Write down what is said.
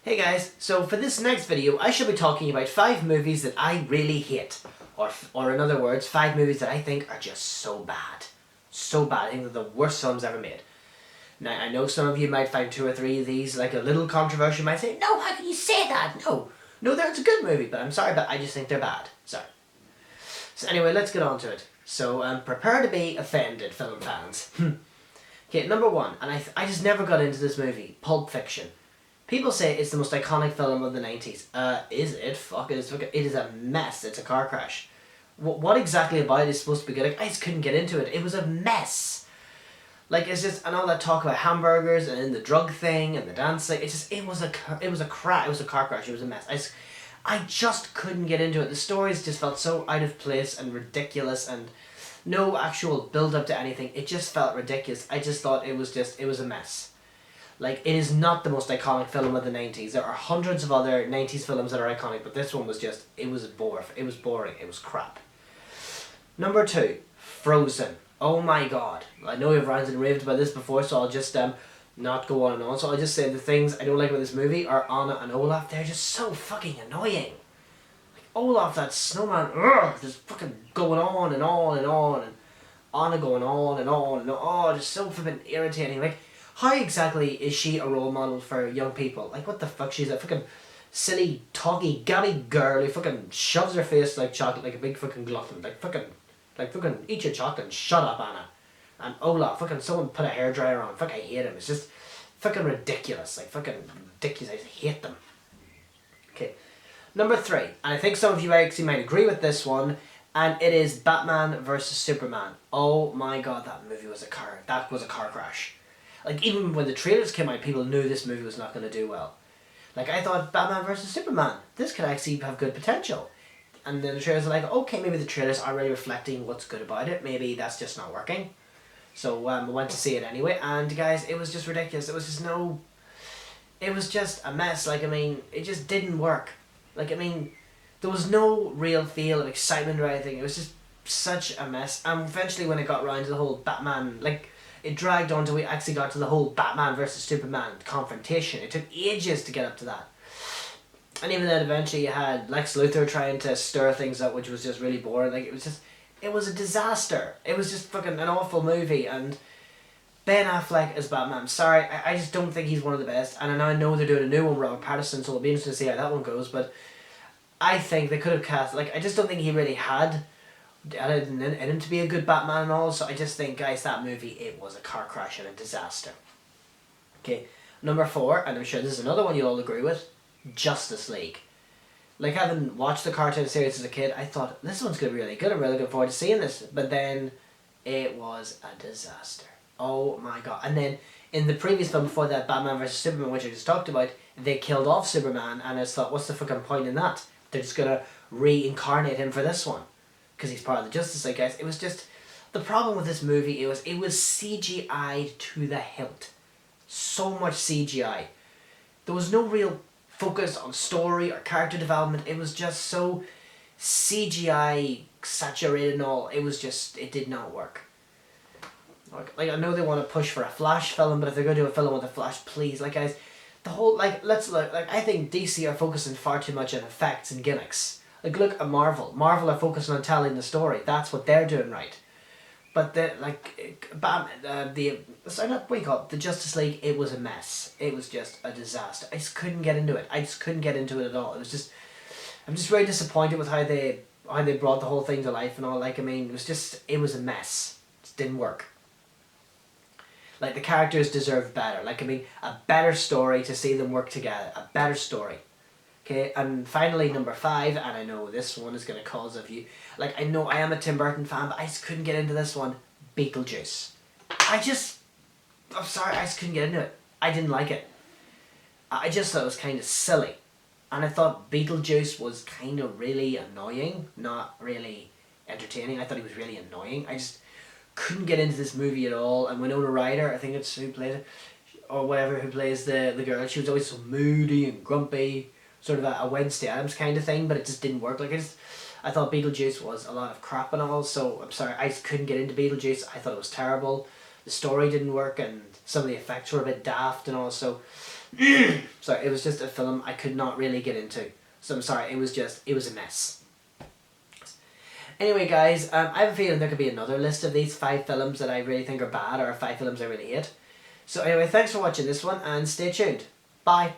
Hey guys, so for this next video I shall be talking about 5 movies that I really hate. Or in other words, 5 movies that I think are just so bad. So bad, I think they're the worst films ever made. Now I know some of you might find 2 or 3 of these like a little controversial, might say, no, how can you say that? No, it's a good movie, but I'm sorry, but I just think they're bad. Sorry. So anyway, let's get on to it. So prepare to be offended, film fans. Okay, number 1, and I just never got into this movie, Pulp Fiction. People say it's the most iconic film of the 90s. Is it? Fuck it. It is a mess. It's a car crash. What exactly about it is supposed to be good? Like, I just couldn't get into it. It was a mess. Like, it's just, and all that talk about hamburgers and the drug thing and the dancing. It was a car crash. It was a mess. I just couldn't get into it. The stories just felt so out of place and ridiculous and no actual build up to anything. It just felt ridiculous. I just thought it was a mess. Like, it is not the most iconic film of the 90s. There are hundreds of other 90s films that are iconic, but this one was just, it was boring. It was crap. Number 2, Frozen. Oh my god. I know you've ranted and raved about this before, so I'll just not go on and on. So I'll just say the things I don't like about this movie are Anna and Olaf. They're just so fucking annoying. Like, Olaf, that snowman, just fucking going on and on and on, and Anna going on and on and on. Oh, just so fucking irritating. Like, how exactly is she a role model for young people? Like, what the fuck? She's a fucking silly, talky, gabby girl who fucking shoves her face like chocolate, like a big fucking glutton. Like fucking eat your chocolate and shut up, Anna. And Olaf, fucking someone put a hairdryer on. Fuck, I hate him. It's just fucking ridiculous. Like, fucking ridiculous. I just hate them. Okay. Number 3, and I think some of you actually might agree with this one, and it is Batman vs Superman. Oh my god, that movie was a car crash. Like, even when the trailers came out, people knew this movie was not going to do well. Like, I thought Batman vs Superman, this could actually have good potential. And then the trailers are like, okay, maybe the trailers aren't really reflecting what's good about it. Maybe that's just not working. So I went to see it anyway, and guys, it was just ridiculous. It was just a mess. Like, I mean, it just didn't work. Like, I mean, there was no real feel of excitement or anything. It was just such a mess. And eventually when it got around to the whole Batman, like, it dragged on till we actually got to the whole Batman versus Superman confrontation. It took ages to get up to that. And even then, eventually you had Lex Luthor trying to stir things up, which was just really boring. Like, it was a disaster. It was just fucking an awful movie. And Ben Affleck as Batman, sorry, I just don't think he's one of the best. And I know they're doing a new one, Robert Pattinson, so it'll be interesting to see how that one goes. But I think they could have cast, like, I just don't think he really had it in him to be a good Batman and all. So I just think, guys, that movie, it was a car crash and a disaster. Okay, number 4, and I'm sure this is another one you'll all agree with, Justice League. Like, having watched the cartoon series as a kid, I thought, this one's going to be really good. I'm really looking forward to seeing this. But then, it was a disaster. Oh my god. And then, in the previous film before that, Batman vs Superman, which I just talked about, they killed off Superman, and I just thought, what's the fucking point in that? They're just going to reincarnate him for this one, because he's part of the Justice League, guys. It was just, the problem with this movie, it was CGI'd to the hilt. So much CGI. There was no real focus on story or character development. It was just so CGI saturated and all. It was just, it did not work. Like, I know they want to push for a Flash film, but if they're going to do a film with a Flash, please, like, guys, the whole, like, let's look, like, I think DC are focusing far too much on effects and gimmicks. Like, look at Marvel. Marvel are focusing on telling the story. That's what they're doing right. But the Justice League, it was a mess. It was just a disaster. I just couldn't get into it. At all. It was just, I'm just very disappointed with how they brought the whole thing to life and all. Like, I mean, it was a mess. It just didn't work. Like, the characters deserved better. Like, I mean, a better story to see them work together. A better story. Okay, and finally, number 5, and I know this one is going to cause a few, like, I know I am a Tim Burton fan, but I just couldn't get into this one, Beetlejuice. I'm sorry, I just couldn't get into it. I didn't like it. I just thought it was kind of silly. And I thought Beetlejuice was kind of really annoying, not really entertaining. I thought he was really annoying. I just couldn't get into this movie at all. And Winona Ryder, I think it's who played it, or whatever, who plays the girl, she was always so moody and grumpy. Sort of a Wednesday Addams kind of thing, but it just didn't work. Like, I thought Beetlejuice was a lot of crap and all, so I'm sorry, I just couldn't get into Beetlejuice. I thought it was terrible. The story didn't work, and some of the effects were a bit daft and all, so Sorry, it was just a film I could not really get into. So I'm sorry, it was a mess. Anyway guys, I have a feeling there could be another list of these 5 films that I really think are bad, or 5 films I really hate. So anyway, thanks for watching this one, and stay tuned. Bye.